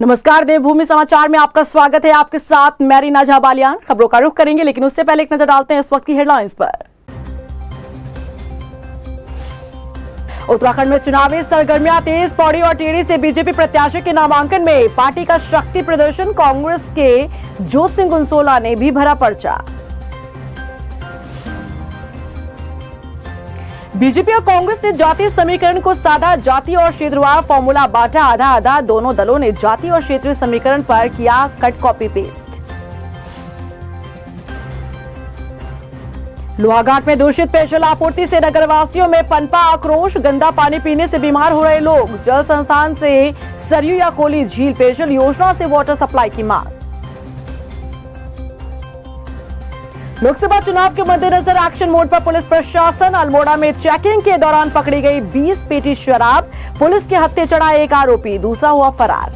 नमस्कार, देवभूमि समाचार में आपका स्वागत है। आपके साथ मैं रीना झा बालियान। खबरों का रुख करेंगे, लेकिन उससे पहले एक नजर डालते हैं इस वक्त की हेडलाइंस पर। उत्तराखंड में चुनावी सरगर्मियां तेज। पौड़ी और टिहरी से बीजेपी प्रत्याशी के नामांकन में पार्टी का शक्ति प्रदर्शन। कांग्रेस के जोत सिंह गुंसोला ने भी भरा पर्चा। बीजेपी और कांग्रेस ने जातीय समीकरण को साधा। जाति और क्षेत्रवार फॉर्मूला बांटा आधा आधा। दोनों दलों ने जाति और क्षेत्रीय समीकरण पर किया कट कॉपी पेस्ट। लोहाघाट में दूषित पेयजल आपूर्ति से नगरवासियों में पनपा आक्रोश। गंदा पानी पीने से बीमार हो रहे लोग। जल संस्थान से सरयू या कोली झील पेयजल योजना से वाटर सप्लाई की मांग। लोकसभा चुनाव के मद्देनजर एक्शन मोड पर पुलिस प्रशासन। अल्मोड़ा में चेकिंग के दौरान पकड़ी गई 20 पेटी शराब। पुलिस के हत्थे चढ़ा एक आरोपी, दूसरा हुआ फरार।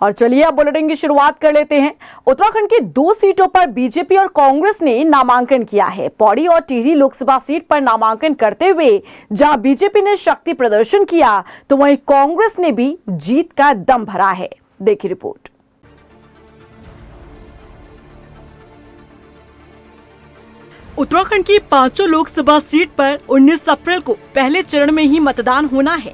और चलिए अब बुलेटिन की शुरुआत कर लेते हैं। उत्तराखंड की 2 सीटों पर बीजेपी और कांग्रेस ने नामांकन किया है। पौड़ी और टिहरी लोकसभा सीट पर नामांकन करते हुए जहां बीजेपी ने शक्ति प्रदर्शन किया, तो वहीं कांग्रेस ने भी जीत का दम भरा है। देखिए रिपोर्ट। उत्तराखंड की 5 लोकसभा सीट पर 19 अप्रैल को पहले चरण में ही मतदान होना है।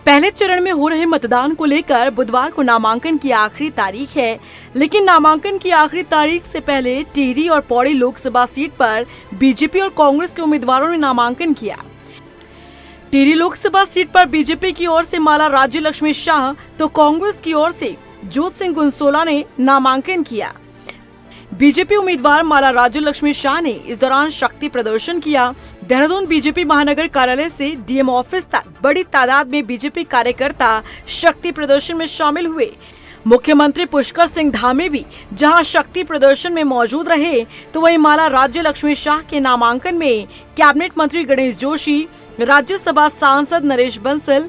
पहले चरण में हो रहे मतदान को लेकर बुधवार को नामांकन की आखिरी तारीख है, लेकिन नामांकन की आखिरी तारीख से पहले टिहरी और पौड़ी लोकसभा सीट पर बीजेपी और कांग्रेस के उम्मीदवारों ने नामांकन किया। टिहरी लोकसभा सीट पर बीजेपी की ओर से माला राज्य लक्ष्मी शाह तो कांग्रेस की ओर से जोत सिंह गुंसोला ने नामांकन किया। बीजेपी उम्मीदवार माला राज्य लक्ष्मी शाह ने इस दौरान शक्ति प्रदर्शन किया। देहरादून बीजेपी महानगर कार्यालय से डीएम ऑफिस तक बड़ी तादाद में बीजेपी कार्यकर्ता शक्ति प्रदर्शन में शामिल हुए। मुख्यमंत्री पुष्कर सिंह धामी भी जहां शक्ति प्रदर्शन में मौजूद रहे, तो वहीं माला राज्य लक्ष्मी शाह के नामांकन में कैबिनेट मंत्री गणेश जोशी, राज्यसभा सांसद नरेश बंसल,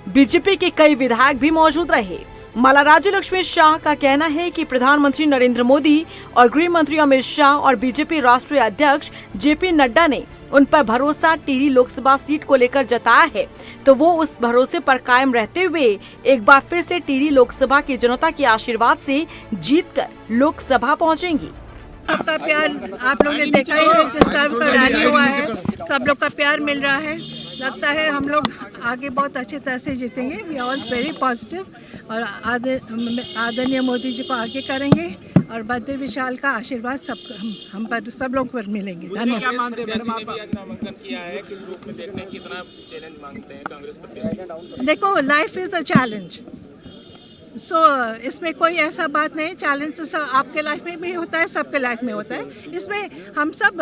बीजेपी के कई विधायक भी मौजूद रहे। माला राज्य लक्ष्मी शाह का कहना है कि प्रधानमंत्री नरेंद्र मोदी और गृह मंत्री अमित शाह और बीजेपी राष्ट्रीय अध्यक्ष जेपी नड्डा ने उन पर भरोसा टिहरी लोकसभा सीट को लेकर जताया है, तो वो उस भरोसे पर कायम रहते हुए एक बार फिर से टिहरी लोकसभा की जनता के आशीर्वाद से जीतकर लोकसभा पहुंचेंगी। सबका प्यार आप लोगों ने देखा ही है, जिस तरह का रैली हुआ है, सब लोग का प्यार मिल रहा है। लगता है हम लोग आगे बहुत अच्छी तरह से जीतेंगे। We are all very positive और आदरणीय मोदी जी को आगे करेंगे और बद्र विशाल का आशीर्वाद हम पर सब लोग पर मिलेंगे। धन्यवाद। देखो, लाइफ इज अ चैलेंज। इसमें कोई ऐसा बात नहीं। चैलेंज तो आपके लाइफ में भी होता है, सबके लाइफ में होता है। इसमें हम सब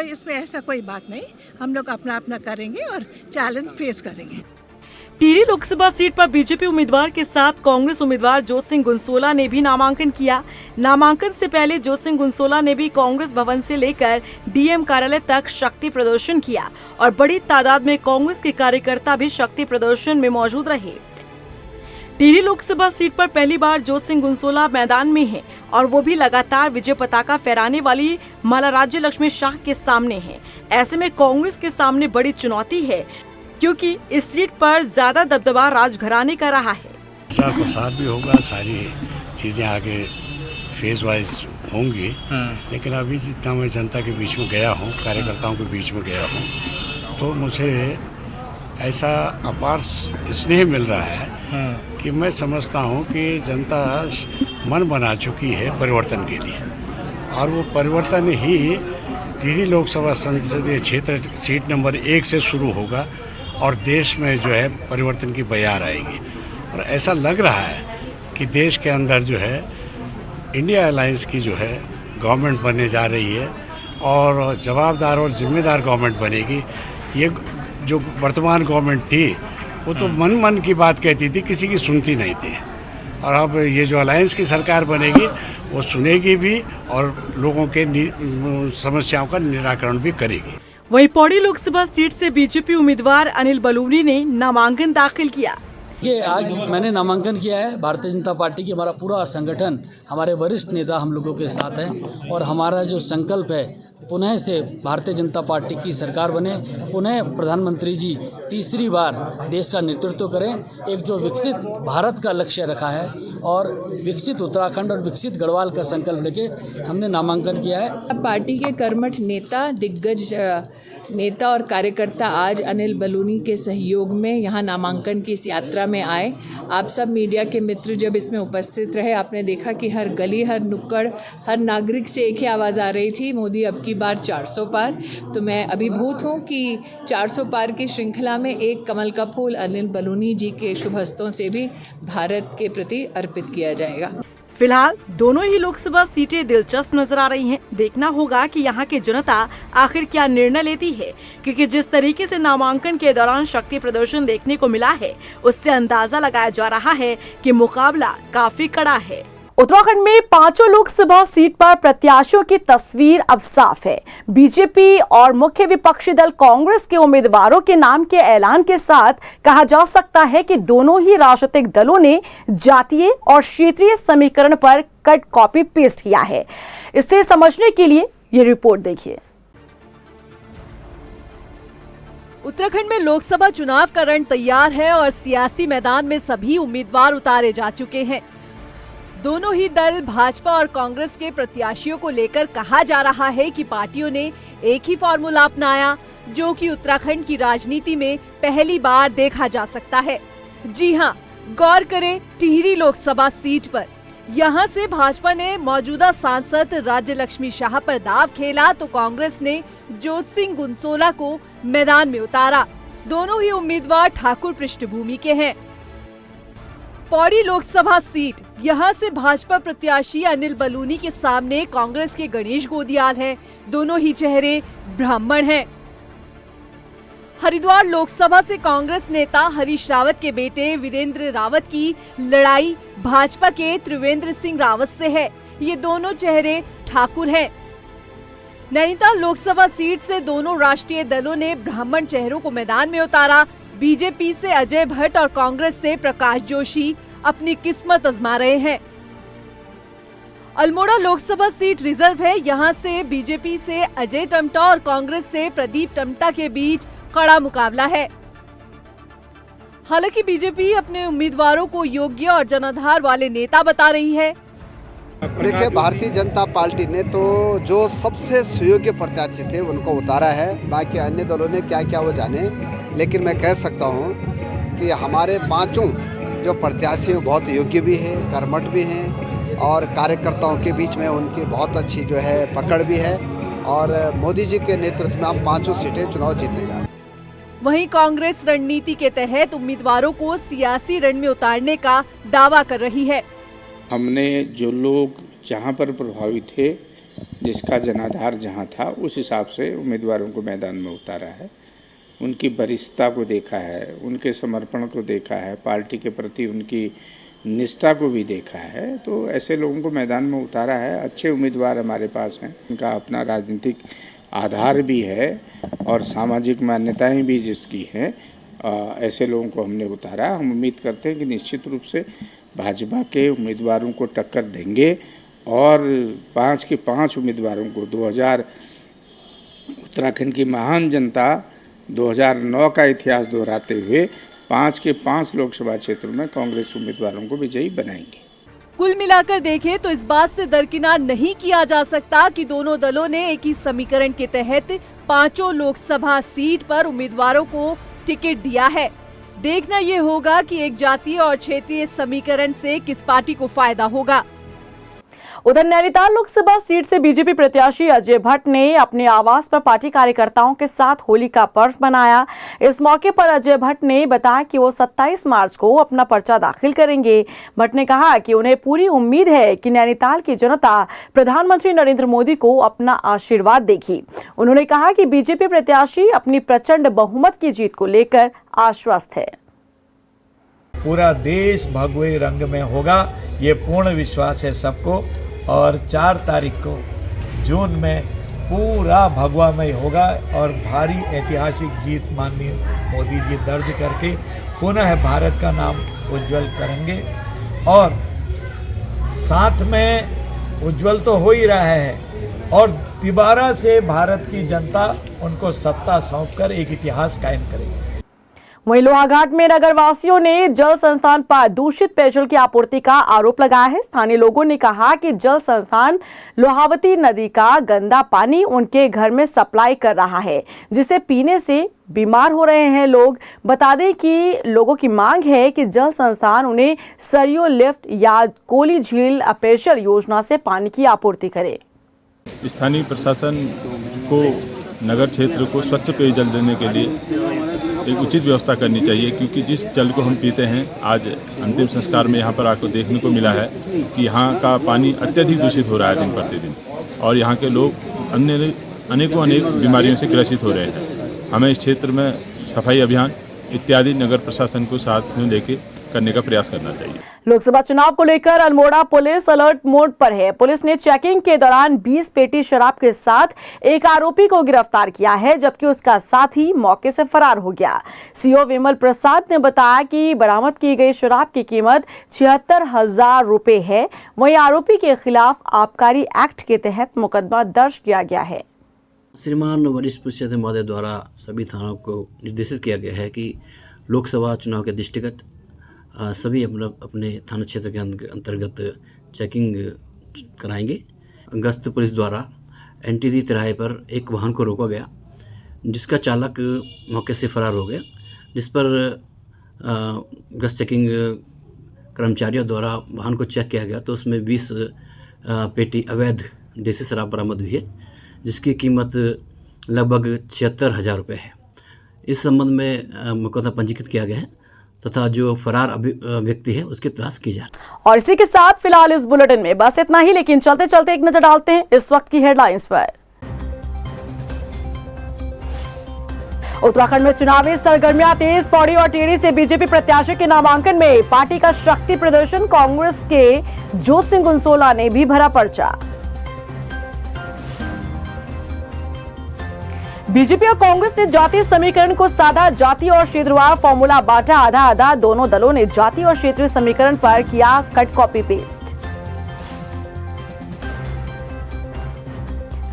इसमें ऐसा कोई बात नहीं। हम लोग अपना अपना करेंगे और चैलेंज फेस करेंगे। टिहरी लोकसभा सीट पर बीजेपी उम्मीदवार के साथ कांग्रेस उम्मीदवार जोत सिंह गुंसोला ने भी नामांकन किया। नामांकन से पहले जोत सिंह गुंसोला ने भी कांग्रेस भवन से लेकर डीएम कार्यालय तक शक्ति प्रदर्शन किया और बड़ी तादाद में कांग्रेस के कार्यकर्ता भी शक्ति प्रदर्शन में मौजूद रहे। टिहरी लोकसभा सीट पर पहली बार जोत सिंह गुंसोला मैदान में हैं और वो भी लगातार विजय पताका फहराने वाली माला राज्य लक्ष्मी शाह के सामने हैं। ऐसे में कांग्रेस के सामने बड़ी चुनौती है, क्योंकि इस सीट पर ज्यादा दबदबा राजघराने का रहा है। प्रचार प्रसार भी होगा, सारी चीजें आगे फेज वाइज होंगी, लेकिन अभी जितना मैं जनता के बीच में गया हूँ, कार्यकर्ताओं के बीच में गया हूँ, तो मुझे ऐसा अपार स्नेह मिल रहा है कि मैं समझता हूँ कि जनता मन बना चुकी है परिवर्तन के लिए, और वो परिवर्तन ही टिहरी लोकसभा संसदीय क्षेत्र सीट नंबर 1 से शुरू होगा और देश में जो है परिवर्तन की बयार आएगी। और ऐसा लग रहा है कि देश के अंदर जो है इंडिया अलायंस की जो है गवर्नमेंट बनने जा रही है और जवाबदार और जिम्मेदार गवर्नमेंट बनेगी। ये जो वर्तमान गवर्नमेंट थी वो तो मन की बात कहती थी, किसी की सुनती नहीं थी, और अब ये जो अलायंस की सरकार बनेगी वो सुनेगी भी और लोगों के समस्याओं का निराकरण भी करेगी। वहीं पौड़ी लोकसभा सीट से बीजेपी उम्मीदवार अनिल बलूनी ने नामांकन दाखिल किया। ये आज मैंने नामांकन किया है। भारतीय जनता पार्टी की हमारा पूरा संगठन, हमारे वरिष्ठ नेता हम लोगों के साथ हैं और हमारा जो संकल्प है पुनः से भारतीय जनता पार्टी की सरकार बने, पुनः प्रधानमंत्री जी तीसरी बार देश का नेतृत्व करें। एक जो विकसित भारत का लक्ष्य रखा है और विकसित उत्तराखंड और विकसित गढ़वाल का संकल्प लेके हमने नामांकन किया है। पार्टी के कर्मठ नेता, दिग्गज नेता और कार्यकर्ता आज अनिल बलूनी के सहयोग में यहाँ नामांकन की इस यात्रा में आए। आप सब मीडिया के मित्र जब इसमें उपस्थित रहे, आपने देखा कि हर गली, हर नुक्कड़, हर नागरिक से एक ही आवाज़ आ रही थी, मोदी अब की बार 400 पार। तो मैं अभिभूत हूँ कि 400 पार की श्रृंखला में एक कमल का फूल अनिल बलूनी जी के शुभ हस्तों से भी भारत के प्रति अर्पित किया जाएगा। फिलहाल दोनों ही लोकसभा सीटें दिलचस्प नजर आ रही हैं। देखना होगा कि यहाँ की जनता आखिर क्या निर्णय लेती है, क्योंकि जिस तरीके से नामांकन के दौरान शक्ति प्रदर्शन देखने को मिला है, उससे अंदाजा लगाया जा रहा है कि मुकाबला काफी कड़ा है। उत्तराखंड में 5 लोकसभा सीट पर प्रत्याशियों की तस्वीर अब साफ है। बीजेपी और मुख्य विपक्षी दल कांग्रेस के उम्मीदवारों के नाम के ऐलान के साथ कहा जा सकता है कि दोनों ही राजनीतिक दलों ने जातीय और क्षेत्रीय समीकरण पर कट कॉपी पेस्ट किया है। इसे समझने के लिए ये रिपोर्ट देखिए। उत्तराखंड में लोकसभा चुनाव का रण तैयार है और सियासी मैदान में सभी उम्मीदवार उतारे जा चुके हैं। दोनों ही दल भाजपा और कांग्रेस के प्रत्याशियों को लेकर कहा जा रहा है कि पार्टियों ने एक ही फॉर्मूला अपनाया, जो कि उत्तराखंड की राजनीति में पहली बार देखा जा सकता है। जी हां, गौर करें टिहरी लोकसभा सीट पर। यहां से भाजपा ने मौजूदा सांसद राज्य लक्ष्मी शाह पर दाव खेला, तो कांग्रेस ने जोत सिंह गुनसोला को मैदान में उतारा। दोनों ही उम्मीदवार ठाकुर पृष्ठभूमि के हैं। पौड़ी लोकसभा सीट, यहां से भाजपा प्रत्याशी अनिल बलूनी के सामने कांग्रेस के गणेश गोदियाल हैं। दोनों ही चेहरे ब्राह्मण हैं। हरिद्वार लोकसभा से कांग्रेस नेता हरीश रावत के बेटे वीरेंद्र रावत की लड़ाई भाजपा के त्रिवेंद्र सिंह रावत से है। ये दोनों चेहरे ठाकुर हैं। नैनीताल लोकसभा सीट से दोनों राष्ट्रीय दलों ने ब्राह्मण चेहरों को मैदान में उतारा। बीजेपी से अजय भट्ट और कांग्रेस से प्रकाश जोशी अपनी किस्मत आजमा रहे हैं। अल्मोड़ा लोकसभा सीट रिजर्व है। यहां से बीजेपी से अजय टम्टा और कांग्रेस से प्रदीप टम्टा के बीच कड़ा मुकाबला है। हालांकि बीजेपी अपने उम्मीदवारों को योग्य और जनाधार वाले नेता बता रही है। देखिए, भारतीय जनता पार्टी ने तो जो सबसे सुयोग्य प्रत्याशी थे उनको उतारा है। बाकी अन्य दलों ने क्या क्या वो जाने, लेकिन मैं कह सकता हूं कि हमारे 5 जो प्रत्याशी बहुत योग्य भी हैं, कर्मठ भी हैं और कार्यकर्ताओं के बीच में उनकी बहुत अच्छी जो है पकड़ भी है और मोदी जी के नेतृत्व में हम 5 सीटें चुनाव जीतने जा रहे हैं। वहीं कांग्रेस रणनीति के तहत उम्मीदवारों को सियासी रण में उतारने का दावा कर रही है। हमने जो लोग जहां पर प्रभावित थे, जिसका जनाधार जहां था, उस हिसाब से उम्मीदवारों को मैदान में उतारा है। उनकी वरिष्ठता को देखा है, उनके समर्पण को देखा है, पार्टी के प्रति उनकी निष्ठा को भी देखा है। तो ऐसे लोगों को मैदान में उतारा है। अच्छे उम्मीदवार हमारे पास हैं, उनका अपना राजनीतिक आधार भी है और सामाजिक मान्यताएं भी जिसकी हैं, ऐसे लोगों को हमने उतारा। हम उम्मीद करते हैं कि निश्चित रूप से भाजपा के उम्मीदवारों को टक्कर देंगे और 5 के 5 उम्मीदवारों को उत्तराखंड की महान जनता 2009 का इतिहास दोहराते हुए 5 के 5 लोकसभा क्षेत्रों में कांग्रेस उम्मीदवारों को विजयी बनाएंगे। कुल मिलाकर देखें तो इस बात से दरकिनार नहीं किया जा सकता कि दोनों दलों ने एक ही समीकरण के तहत 5 लोकसभा सीट पर उम्मीदवारों को टिकट दिया है। देखना ये होगा कि एक जातीय और क्षेत्रीय समीकरण से किस पार्टी को फायदा होगा। उधर नैनीताल लोकसभा सीट से बीजेपी प्रत्याशी अजय भट्ट ने अपने आवास पर पार्टी कार्यकर्ताओं के साथ होली का पर्व मनाया। इस मौके पर अजय भट्ट ने बताया कि वो 27 मार्च को अपना पर्चा दाखिल करेंगे। भट्ट ने कहा कि उन्हें पूरी उम्मीद है कि नैनीताल की जनता प्रधानमंत्री नरेंद्र मोदी को अपना आशीर्वाद देगी। उन्होंने कहा कि बीजेपी प्रत्याशी अपनी प्रचंड बहुमत की जीत को लेकर आश्वस्त है। पूरा देश भगवे रंग में होगा, ये पूर्ण विश्वास है सबको। और 4 तारीख को जून में पूरा भगवामय होगा और भारी ऐतिहासिक जीत माननीय मोदी जी दर्ज करके पुनः भारत का नाम उज्जवल करेंगे। और साथ में उज्जवल तो हो ही रहा है, और दोबारा से भारत की जनता उनको सत्ता सौंपकर एक इतिहास कायम करेगी। वहीं लोहाघाट में नगरवासियों ने जल संस्थान पर दूषित पेयजल की आपूर्ति का आरोप लगाया है। स्थानीय लोगों ने कहा कि जल संस्थान लोहावती नदी का गंदा पानी उनके घर में सप्लाई कर रहा है, जिसे पीने से बीमार हो रहे हैं लोग। बता दें कि लोगों की मांग है कि जल संस्थान उन्हें सरयू लिफ्ट या कोली झील पेयजल योजना से पानी की आपूर्ति करे। स्थानीय प्रशासन को नगर क्षेत्र को स्वच्छ पेयजल देने के लिए एक उचित व्यवस्था करनी चाहिए, क्योंकि जिस जल को हम पीते हैं, आज अंतिम संस्कार में यहाँ पर आपको देखने को मिला है कि यहाँ का पानी अत्यधिक दूषित हो रहा है दिन प्रतिदिन, और यहाँ के लोग अनेक बीमारियों से ग्रसित हो रहे हैं। हमें इस क्षेत्र में सफाई अभियान इत्यादि नगर प्रशासन को साथ में लेके करने का प्रयास करना चाहिए। लोकसभा चुनाव को लेकर अल्मोड़ा पुलिस अलर्ट मोड पर है। पुलिस ने चेकिंग के दौरान 20 पेटी शराब के साथ एक आरोपी को गिरफ्तार किया है, जबकि उसका साथी मौके से फरार हो गया। सीओ विमल प्रसाद ने बताया कि बरामद की गई शराब की कीमत 76,000 रुपए है। वहीं आरोपी के खिलाफ आबकारी एक्ट के तहत मुकदमा दर्ज किया गया है। श्रीमान वरिष्ठ पुलिस अधीक्षक महोदय द्वारा सभी थानों को निर्देशित किया गया है कि लोकसभा चुनाव के दृष्टिगत सभी अपने थाना क्षेत्र के अंतर्गत चेकिंग कराएंगे। गश्त पुलिस द्वारा NTD तिराहे पर एक वाहन को रोका गया, जिसका चालक मौके से फरार हो गया, जिस पर गश्त चेकिंग कर्मचारियों द्वारा वाहन को चेक किया गया तो उसमें 20 पेटी अवैध देसी शराब बरामद हुई है, जिसकी कीमत लगभग 76,000 रुपये है। इस संबंध में मुकदमा पंजीकृत किया गया है तथा जो फरार व्यक्ति है उसकी तलाश की जा रही है। और इसी के साथ फिलहाल इस बुलेटिन में बस इतना ही, लेकिन चलते चलते एक नजर डालते हैं इस वक्त की हेडलाइंस पर। उत्तराखंड में चुनावी सरगर्मियां तेज, पौड़ी और टिहरी से बीजेपी प्रत्याशी के नामांकन में पार्टी का शक्ति प्रदर्शन। कांग्रेस के जोत सिंह गुंसोला ने भी भरा पर्चा। बीजेपी और कांग्रेस ने जातीय समीकरण को साधा, जाति और क्षेत्रवार फॉर्मूला बांटा आधा आधा। दोनों दलों ने जातीय और क्षेत्रीय समीकरण पर किया कट कॉपी पेस्ट।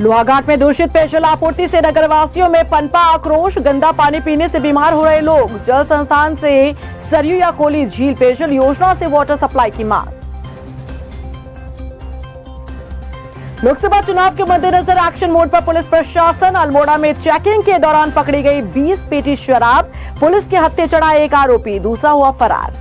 लोहाघाट में दूषित पेयजल आपूर्ति से नगरवासियों में पनपा आक्रोश। गंदा पानी पीने से बीमार हो रहे लोग। जल संस्थान से सरयू या कोली झील पेयजल योजना से वाटर सप्लाई की मांग। लोकसभा चुनाव के मद्देनजर एक्शन मोड पर पुलिस प्रशासन। अल्मोड़ा में चेकिंग के दौरान पकड़ी गई 20 पेटी शराब। पुलिस के हत्थे चढ़ा एक आरोपी, दूसरा हुआ फरार।